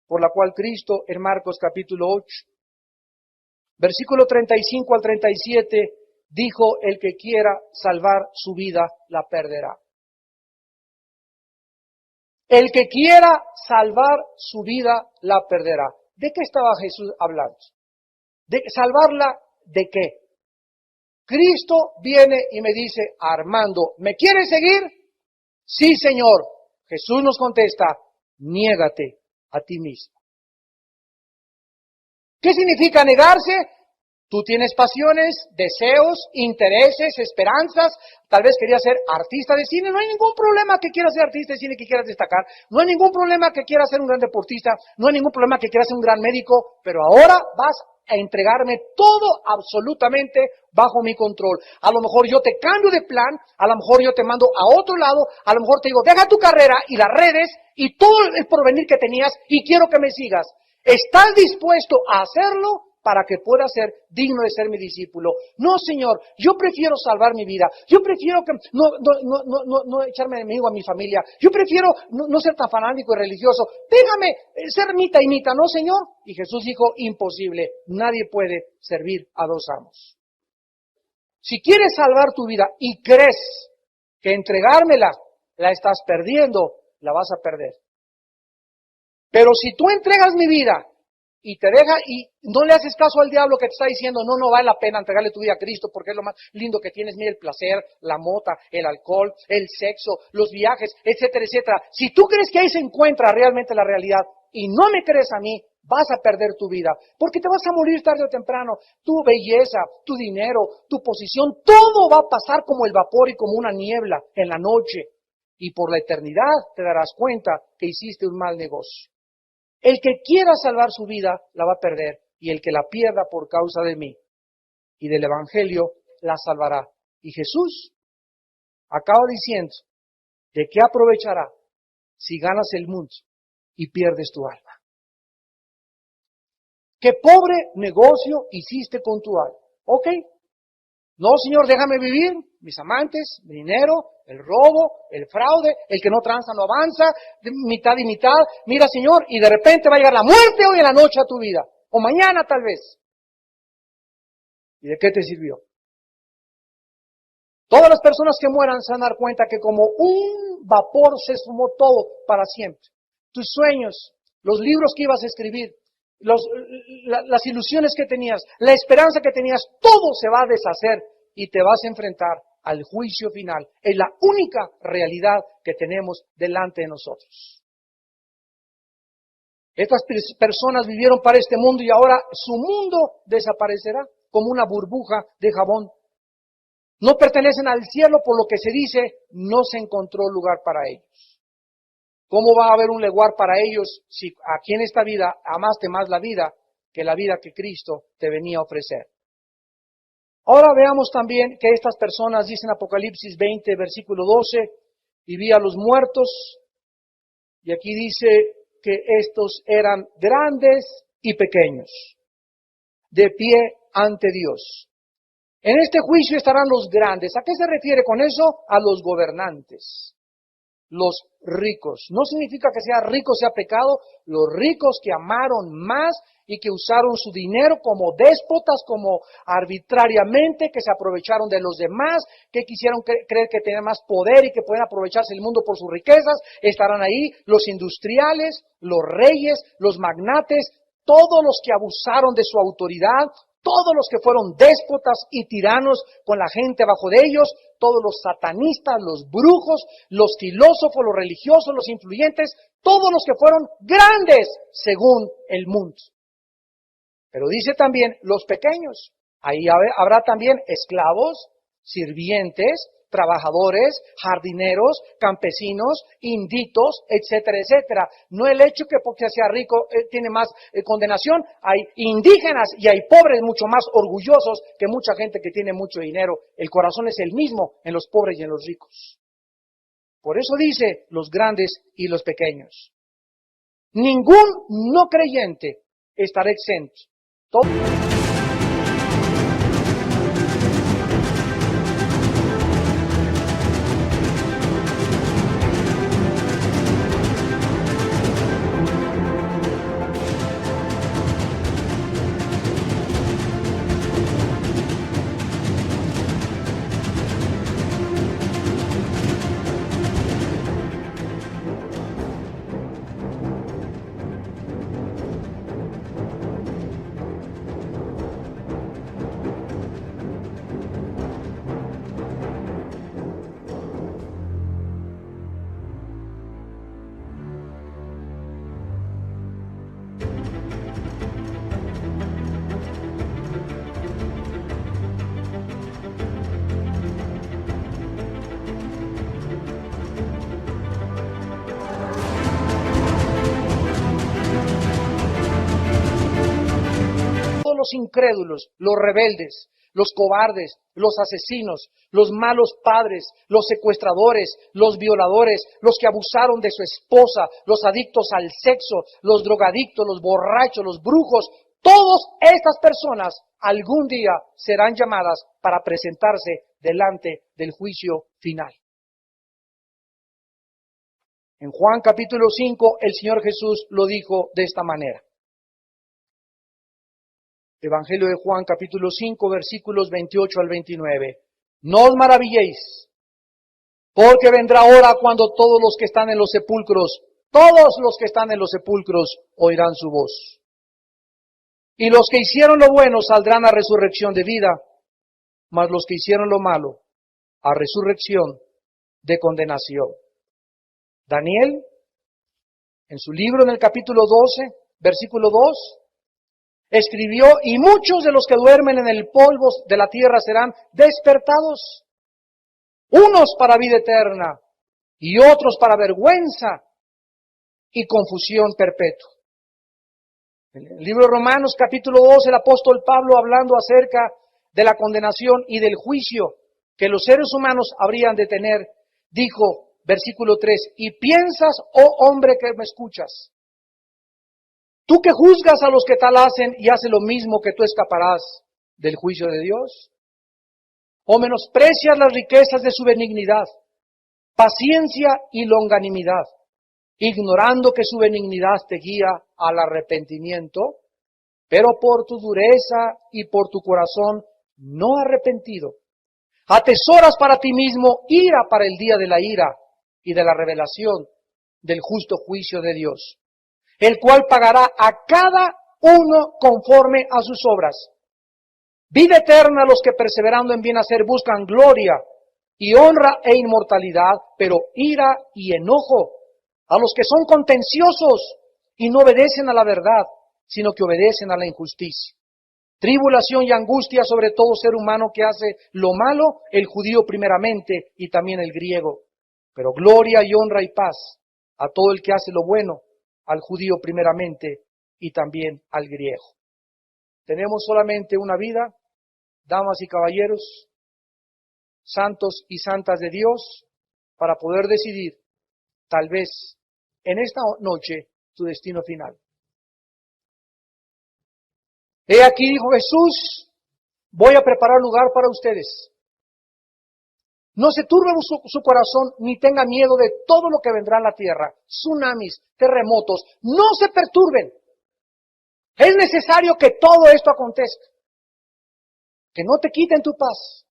por la cual Cristo en Marcos capítulo 8, versículo 35 al 37, dijo: el que quiera salvar su vida, la perderá. El que quiera salvar su vida, la perderá. ¿De qué estaba Jesús hablando? ¿De salvarla de qué? Cristo viene y me dice: Armando, ¿me quieres seguir? Sí, Señor. Jesús nos contesta: niégate a ti mismo. ¿Qué significa negarse? Tú tienes pasiones, deseos, intereses, esperanzas. Tal vez querías ser artista de cine. No hay ningún problema que quieras ser artista de cine, que quieras destacar. No hay ningún problema que quieras ser un gran deportista. No hay ningún problema que quieras ser un gran médico. Pero ahora vas a entregarme todo absolutamente bajo mi control. A lo mejor yo te cambio de plan. A lo mejor yo te mando a otro lado. A lo mejor te digo: deja tu carrera y las redes y todo el porvenir que tenías y quiero que me sigas. ¿Estás dispuesto a hacerlo para que pueda ser digno de ser mi discípulo? No, Señor, yo prefiero salvar mi vida. Yo prefiero que no echarme enemigo a mi familia. Yo prefiero no ser tan fanático y religioso. Déjame ser mitad y mitad, ¿no, Señor? Y Jesús dijo: imposible. Nadie puede servir a dos amos. Si quieres salvar tu vida y crees que entregármela la estás perdiendo, la vas a perder. Pero si tú entregas mi vida y te deja y no le haces caso al diablo que te está diciendo: no vale la pena entregarle tu vida a Cristo porque es lo más lindo que tienes, mira, el placer, la mota, el alcohol, el sexo, los viajes, etcétera, etcétera. Si tú crees que ahí se encuentra realmente la realidad y no me crees a mí, vas a perder tu vida, porque te vas a morir tarde o temprano. Tu belleza, tu dinero, tu posición, todo va a pasar como el vapor y como una niebla en la noche, y por la eternidad te darás cuenta que hiciste un mal negocio. El que quiera salvar su vida, la va a perder, y el que la pierda por causa de mí y del Evangelio, la salvará. Y Jesús acaba diciendo: ¿de qué aprovechará si ganas el mundo y pierdes tu alma? ¿Qué pobre negocio hiciste con tu alma? ¿Ok? No, Señor, déjame vivir, mis amantes, mi dinero, el robo, el fraude, el que no tranza no avanza, mitad y mitad. Mira, Señor, y de repente va a llegar la muerte hoy en la noche a tu vida, o mañana tal vez. ¿Y de qué te sirvió? Todas las personas que mueran se van a dar cuenta que como un vapor se esfumó todo para siempre. Tus sueños, los libros que ibas a escribir, las ilusiones que tenías, la esperanza que tenías, todo se va a deshacer y te vas a enfrentar al juicio final. Es la única realidad que tenemos delante de nosotros. Estas personas vivieron para este mundo y ahora su mundo desaparecerá como una burbuja de jabón. No pertenecen al cielo, por lo que se dice, no se encontró lugar para ellos. ¿Cómo va a haber un lugar para ellos si aquí en esta vida amaste más la vida que la vida que Cristo te venía a ofrecer? Ahora veamos también que estas personas, dicen Apocalipsis 20, versículo 12, y vi a los muertos, y aquí dice que estos eran grandes y pequeños, de pie ante Dios. En este juicio estarán los grandes. ¿A qué se refiere con eso? A los gobernantes. Los ricos. No significa que sea rico sea pecado. Los ricos que amaron más y que usaron su dinero como déspotas, como arbitrariamente, que se aprovecharon de los demás, que quisieron creer que tenían más poder y que pueden aprovecharse el mundo por sus riquezas, estarán ahí. Los industriales, los reyes, los magnates, todos los que abusaron de su autoridad, todos los que fueron déspotas y tiranos con la gente bajo de ellos, todos los satanistas, los brujos, los filósofos, los religiosos, los influyentes, todos los que fueron grandes según el mundo. Pero dice también los pequeños. Ahí habrá también esclavos, sirvientes, trabajadores, jardineros, campesinos, inditos, etcétera, etcétera. No el hecho que porque sea rico tiene más condenación. Hay indígenas y hay pobres mucho más orgullosos que mucha gente que tiene mucho dinero. El corazón es el mismo en los pobres y en los ricos. Por eso dice los grandes y los pequeños. Ningún no creyente estará exento. Los incrédulos, los rebeldes, los cobardes, los asesinos, los malos padres, los secuestradores, los violadores, los que abusaron de su esposa, los adictos al sexo, los drogadictos, los borrachos, los brujos, todas estas personas algún día serán llamadas para presentarse delante del juicio final. En Juan capítulo 5, el Señor Jesús lo dijo de esta manera. Evangelio de Juan, capítulo 5, versículos 28 al 29. No os maravilléis, porque vendrá hora cuando todos los que están en los sepulcros, oirán su voz. Y los que hicieron lo bueno saldrán a resurrección de vida, mas los que hicieron lo malo, a resurrección de condenación. Daniel, en su libro en el capítulo 12, versículo 2, escribió, y muchos de los que duermen en el polvo de la tierra serán despertados, unos para vida eterna y otros para vergüenza y confusión perpetua. En el libro de Romanos capítulo 2, el apóstol Pablo, hablando acerca de la condenación y del juicio que los seres humanos habrían de tener, dijo, versículo 3, y piensas, oh hombre que me escuchas, tú que juzgas a los que tal hacen y haces lo mismo, que tú escaparás del juicio de Dios. O menosprecias las riquezas de su benignidad, paciencia y longanimidad, ignorando que su benignidad te guía al arrepentimiento, pero por tu dureza y por tu corazón no arrepentido, atesoras para ti mismo ira para el día de la ira y de la revelación del justo juicio de Dios, el cual pagará a cada uno conforme a sus obras. Vida eterna a los que perseverando en bien hacer buscan gloria y honra e inmortalidad, pero ira y enojo a los que son contenciosos y no obedecen a la verdad, sino que obedecen a la injusticia. Tribulación y angustia sobre todo ser humano que hace lo malo, el judío primeramente y también el griego. Pero gloria y honra y paz a todo el que hace lo bueno, al judío primeramente y también al griego. Tenemos solamente una vida, damas y caballeros, santos y santas de Dios, para poder decidir, tal vez, en esta noche, tu destino final. He aquí, dijo Jesús, voy a preparar lugar para ustedes. No se turbe su corazón ni tenga miedo de todo lo que vendrá en la tierra, tsunamis, terremotos, no se perturben. Es necesario que todo esto acontezca. Que no te quiten tu paz,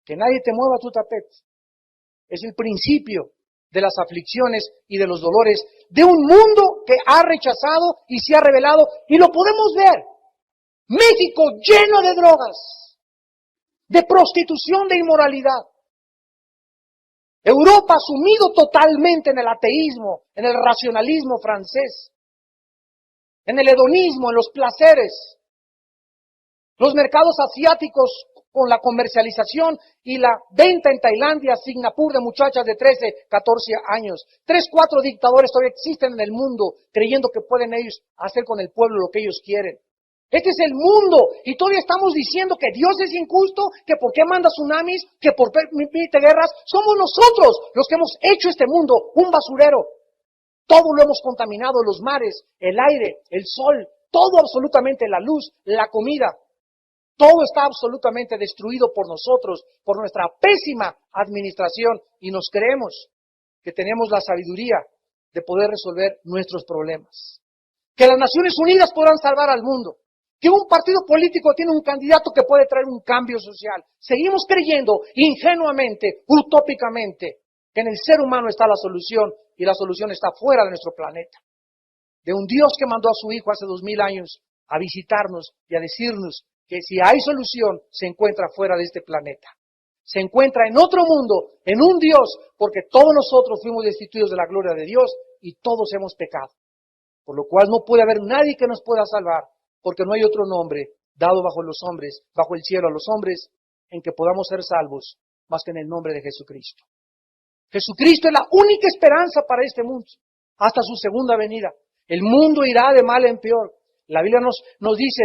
que nadie te mueva tu tapete. Es el principio de las aflicciones y de los dolores de un mundo que ha rechazado y se ha rebelado, y lo podemos ver. México lleno de drogas, de prostitución, de inmoralidad. Europa sumido totalmente en el ateísmo, en el racionalismo francés, en el hedonismo, en los placeres. Los mercados asiáticos con la comercialización y la venta en Tailandia, Singapur, de muchachas de 13, 14 años. 3, 4 dictadores todavía existen en el mundo, creyendo que pueden ellos hacer con el pueblo lo que ellos quieren. Este es el mundo, y todavía estamos diciendo que Dios es injusto, que por qué manda tsunamis, que por qué permite guerras. Somos nosotros los que hemos hecho este mundo un basurero. Todo lo hemos contaminado, los mares, el aire, el sol, todo absolutamente, la luz, la comida. Todo está absolutamente destruido por nosotros, por nuestra pésima administración, y nos creemos que tenemos la sabiduría de poder resolver nuestros problemas. Que las Naciones Unidas podrán salvar al mundo. Que un partido político tiene un candidato que puede traer un cambio social. Seguimos creyendo ingenuamente, utópicamente, que en el ser humano está la solución, y la solución está fuera de nuestro planeta. De un Dios que mandó a su Hijo hace 2000 años a visitarnos y a decirnos que si hay solución, se encuentra fuera de este planeta. Se encuentra en otro mundo, en un Dios, porque todos nosotros fuimos destituidos de la gloria de Dios y todos hemos pecado. Por lo cual no puede haber nadie que nos pueda salvar, porque no hay otro nombre dado bajo los hombres, bajo el cielo a los hombres, en que podamos ser salvos, más que en el nombre de Jesucristo. Jesucristo es la única esperanza para este mundo, hasta su segunda venida. El mundo irá de mal en peor. La Biblia nos dice,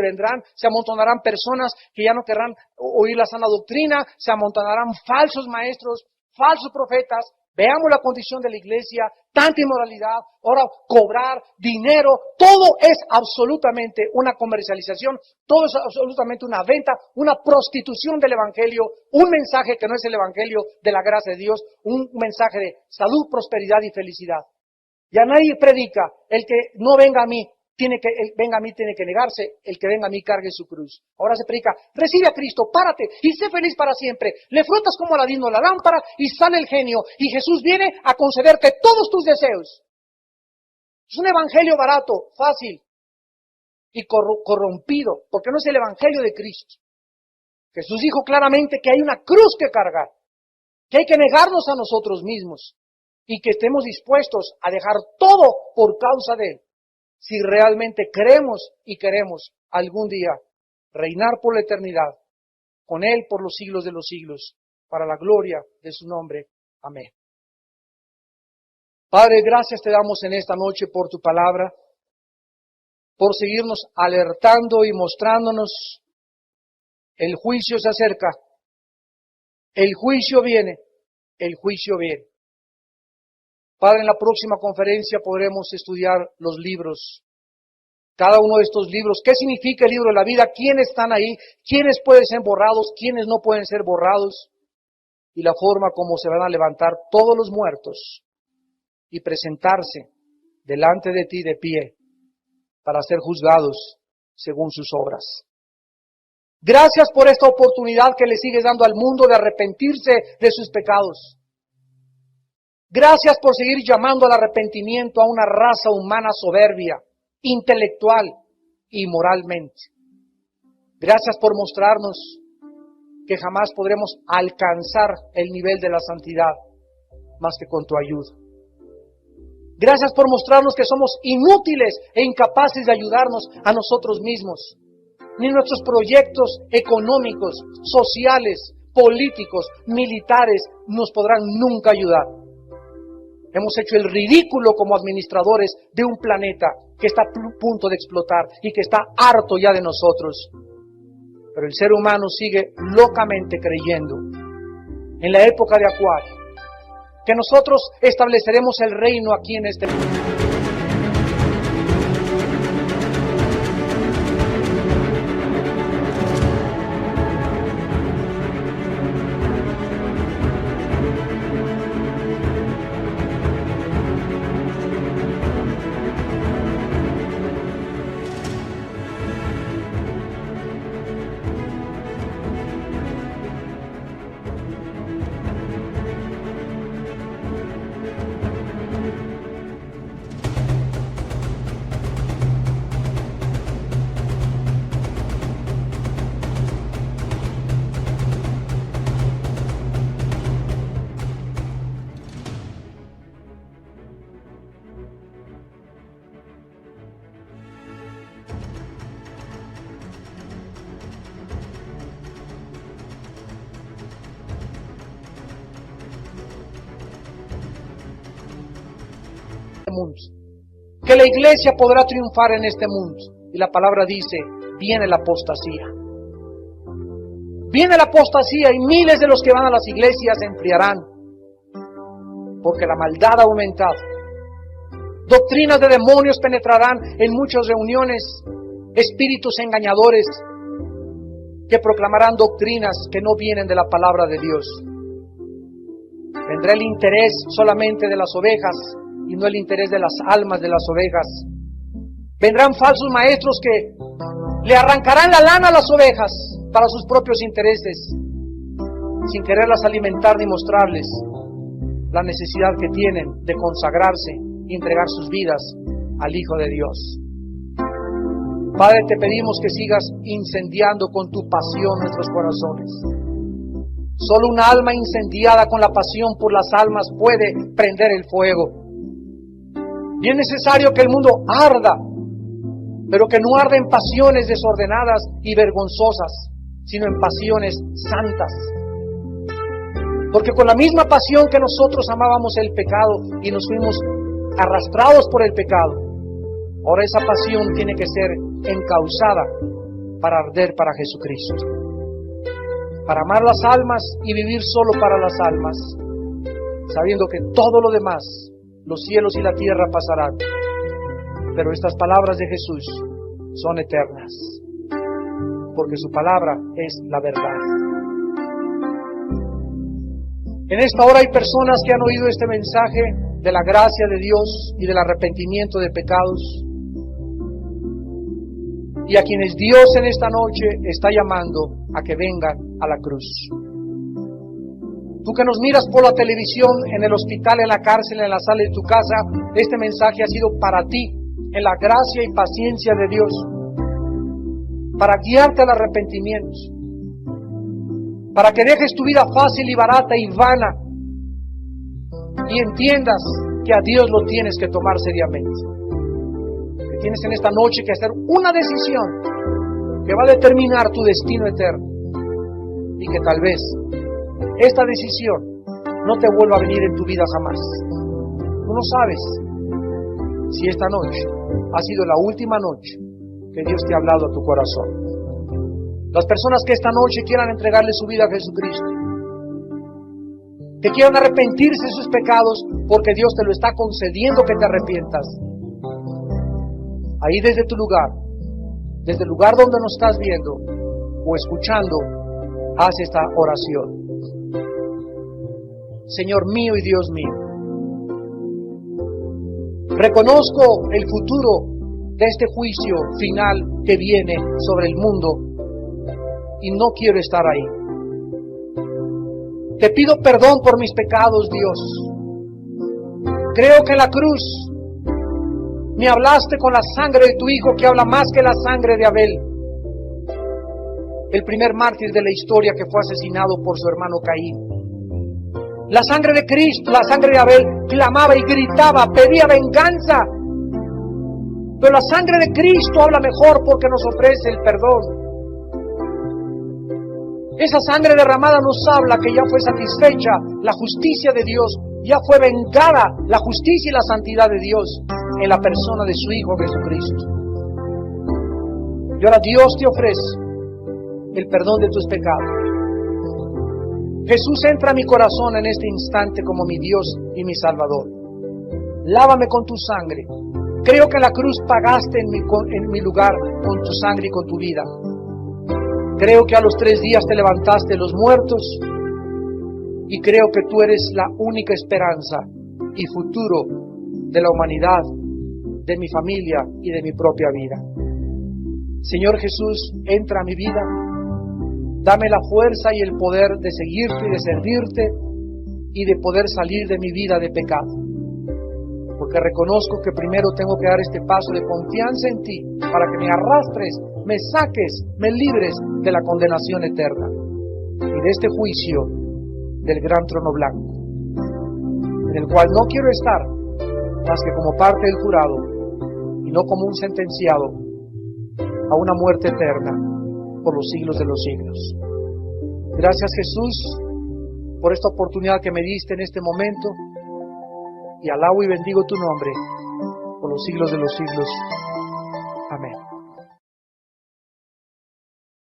se amontonarán personas que ya no querrán oír la sana doctrina, se amontonarán falsos maestros, falsos profetas. Veamos la condición de la iglesia, tanta inmoralidad, ahora cobrar dinero, todo es absolutamente una comercialización, todo es absolutamente una venta, una prostitución del evangelio, un mensaje que no es el evangelio de la gracia de Dios, un mensaje de salud, prosperidad y felicidad. Ya nadie predica, el que no venga a mí, tiene que negarse, el que venga a mí cargue su cruz. Ahora se predica, recibe a Cristo, párate y sé feliz para siempre. Le frotas como Aladino la lámpara y sale el genio, y Jesús viene a concederte todos tus deseos. Es un evangelio barato, fácil y corrompido, porque no es el evangelio de Cristo. Jesús dijo claramente que hay una cruz que cargar, que hay que negarnos a nosotros mismos y que estemos dispuestos a dejar todo por causa de Él. Si realmente creemos y queremos algún día reinar por la eternidad, con Él por los siglos de los siglos, para la gloria de su nombre. Amén. Padre, gracias te damos en esta noche por tu palabra, por seguirnos alertando y mostrándonos. El juicio se acerca, el juicio viene, el juicio viene. Padre, en la próxima conferencia podremos estudiar los libros. Cada uno de estos libros, ¿qué significa el libro de la vida? ¿Quiénes están ahí? ¿Quiénes pueden ser borrados? ¿Quiénes no pueden ser borrados? Y la forma como se van a levantar todos los muertos y presentarse delante de ti de pie para ser juzgados según sus obras. Gracias por esta oportunidad que le sigues dando al mundo de arrepentirse de sus pecados. Gracias por seguir llamando al arrepentimiento a una raza humana soberbia, intelectual y moralmente. Gracias por mostrarnos que jamás podremos alcanzar el nivel de la santidad más que con tu ayuda. Gracias por mostrarnos que somos inútiles e incapaces de ayudarnos a nosotros mismos. Ni nuestros proyectos económicos, sociales, políticos, militares nos podrán nunca ayudar. Hemos hecho el ridículo como administradores de un planeta que está a punto de explotar y que está harto ya de nosotros. Pero el ser humano sigue locamente creyendo en la época de Acuario que nosotros estableceremos el reino aquí en este mundo. mundo, que la iglesia podrá triunfar en este mundo. Y la palabra dice, viene la apostasía. Viene la apostasía y miles de los que van a las iglesias se enfriarán, porque la maldad ha aumentado. Doctrinas de demonios penetrarán en muchas reuniones, espíritus engañadores que proclamarán doctrinas que no vienen de la palabra de Dios. Vendrá el interés solamente de las ovejas y no el interés de las almas de las ovejas. Vendrán falsos maestros que le arrancarán la lana a las ovejas para sus propios intereses, sin quererlas alimentar ni mostrarles la necesidad que tienen de consagrarse y entregar sus vidas al Hijo de Dios. Padre, te pedimos que sigas incendiando con tu pasión nuestros corazones. Solo una alma incendiada con la pasión por las almas puede prender el fuego. Y es necesario que el mundo arda, pero que no arda en pasiones desordenadas y vergonzosas, sino en pasiones santas. Porque con la misma pasión que nosotros amábamos el pecado y nos fuimos arrastrados por el pecado, ahora esa pasión tiene que ser encauzada para arder para Jesucristo, para amar las almas y vivir solo para las almas, sabiendo que todo lo demás, los cielos y la tierra pasarán, pero estas palabras de Jesús son eternas, porque su palabra es la verdad. En esta hora hay personas que han oído este mensaje de la gracia de Dios y del arrepentimiento de pecados, y a quienes Dios en esta noche está llamando a que vengan a la cruz. Tú que nos miras por la televisión, en el hospital, en la cárcel, en la sala de tu casa, este mensaje ha sido para ti, en la gracia y paciencia de Dios, para guiarte al arrepentimiento, para que dejes tu vida fácil y barata y vana, y entiendas que a Dios lo tienes que tomar seriamente. Que tienes en esta noche que hacer una decisión que va a determinar tu destino eterno, y que tal vez esta decisión no te vuelva a venir en tu vida jamás. Tú no sabes si esta noche ha sido la última noche que Dios te ha hablado a tu corazón. Las personas que esta noche quieran entregarle su vida a Jesucristo, que quieran arrepentirse de sus pecados, porque Dios te lo está concediendo que te arrepientas. Ahí desde tu lugar, desde el lugar donde nos estás viendo o escuchando, haz esta oración. Señor mío y Dios mío, reconozco el futuro de este juicio final que viene sobre el mundo y no quiero estar ahí. Te pido perdón por mis pecados, Dios. Creo que en la cruz me hablaste con la sangre de tu Hijo, que habla más que la sangre de Abel, el primer mártir de la historia que fue asesinado por su hermano Caín. La sangre de Cristo, la sangre de Abel, clamaba y gritaba, pedía venganza. Pero la sangre de Cristo habla mejor porque nos ofrece el perdón. Esa sangre derramada nos habla que ya fue satisfecha la justicia de Dios, ya fue vengada la justicia y la santidad de Dios en la persona de su Hijo Jesucristo. Y ahora Dios te ofrece el perdón de tus pecados. Jesús, entra a mi corazón en este instante como mi Dios y mi Salvador. Lávame con tu sangre. Creo que en la cruz pagaste en mi lugar con tu sangre y con tu vida. Creo que a los 3 días te levantaste de los muertos y creo que tú eres la única esperanza y futuro de la humanidad, de mi familia y de mi propia vida. Señor Jesús, entra a mi vida. Dame la fuerza y el poder de seguirte y de servirte y de poder salir de mi vida de pecado. Porque reconozco que primero tengo que dar este paso de confianza en ti para que me arrastres, me saques, me libres de la condenación eterna y de este juicio del gran trono blanco, en el cual no quiero estar más que como parte del jurado y no como un sentenciado a una muerte eterna por los siglos de los siglos. Gracias, Jesús, por esta oportunidad que me diste en este momento, y alabo y bendigo tu nombre los siglos de los siglos. Amén.